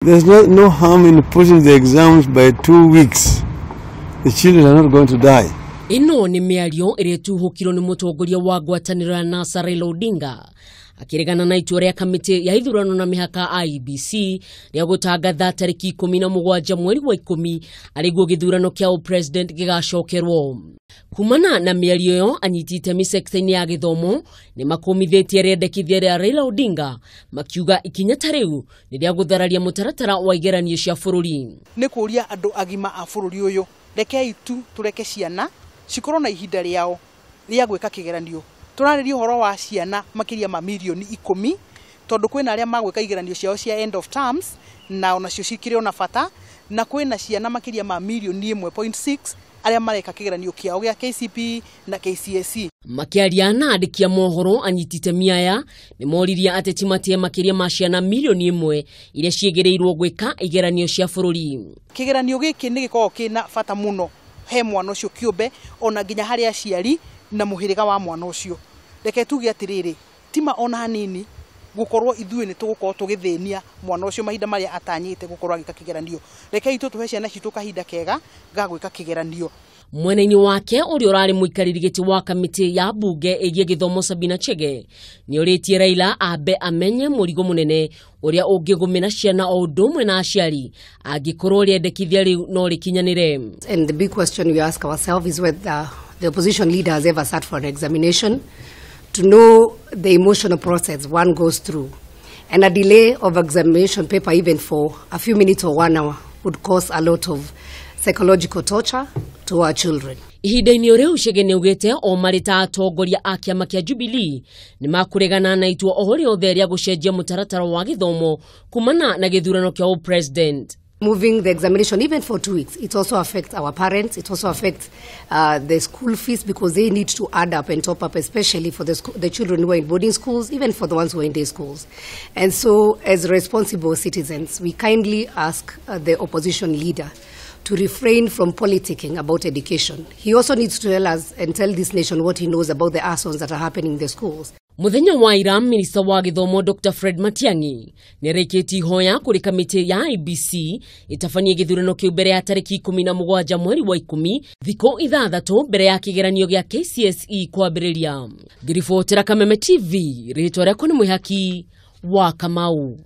There's no harm in pushing the exams by 2 weeks. The children are not going to die. Ino ni miario iri atuhukirwo ni mutongoria wa ngwataniro ya NASA Raila Odinga akiregana na itua ria kamiti ya ithurano na mihaka IEBC ria gutangatha tariki 17 mweri wa 10 ariguo githurano kia president gigacokerwo. Kumana na miario yo anyiti itemi sekta-ini ya githomo ni makomithetie riendekithia ria Raila Odinga makiuga ikinya tariu ni ria guthararia mutaratara wa igeranio cia bururi. Ni kuria andu agima a bururi uyu rekei tu tureke ciana cikorwo na ihinda riao ria gwika kigeranio. Turaririo horo wa ciana makiria ma milioni 10 tondu kwina aria magwika igeranio ciao cia end of terms na onacio cikire ona bata na kwina ciana makiria ma milioni 1.6 aria mareka kigeranio kiao gia KCPE na KCSE. Makiaria na andikia mohoro anyiti itemi aya ni moriria ateti matie makiria ma ciana milioni 1 iria ciegereirwo gwika igeranio cia bururi. Kigeranio giki ni gikorwo kina bata muno he mwana ucio kiumbe ona nginya hari aciari na muhiriga wa mwana ucio. Reke tuge atiriri tima ona hanini gukorwo ithuĩ ni tugukorwo tugithĩnia mwana ucio mahinda maria atanyite gukorwo agika kigeranio. Reke itu tuhe ciana citu kahinda kega ga gwika kigeranio. Mwena-ini wake uri urari muikariri giti wa kamiti ya bunge igie githomo Sabina Chege ni uritie Raila abe amenye murigo munene uria ungigumina ciana o ndumwe na aciari angikorwo riendekithia riu no rikinyanire. And the big question we ask ourselves is whether the opposition leader has ever sat for an examination to know the emotional process one goes through. And a delay of examination paper even for a few minutes or 1 hour would cause a lot of psychological torture to our children. Ihinda-ini riu Chege ni ugite o marita atongoria a kiama kia Jubilee ni makuregana na itua o riothe ria gucenjia mutaratara wa githomo kumana na githurano kia president. Moving the examination even for 2 weeks, it also affects our parents, it also affects the school fees because they need to add up and top up, especially for the children who are in boarding schools, even for the ones who are in day schools. And so as responsible citizens, we kindly ask the opposition leader to refrain from politicking about education. He also needs to tell us and tell this nation what he knows about the assaults that are happening in the schools. Muthenya wa ira Minister wa githomo Dr. Fred Matiang'i ni reketi hoya kuri kamiti ya IEBC itafanyia githurano kiu mbere ya tariki 17 mweri wa 10 thiko 6 mbere ya kigeranio gia KCSE kwambiriria. Ngiribotera Kameme TV ritwa riakwa ni Mwihaki wa Kamau.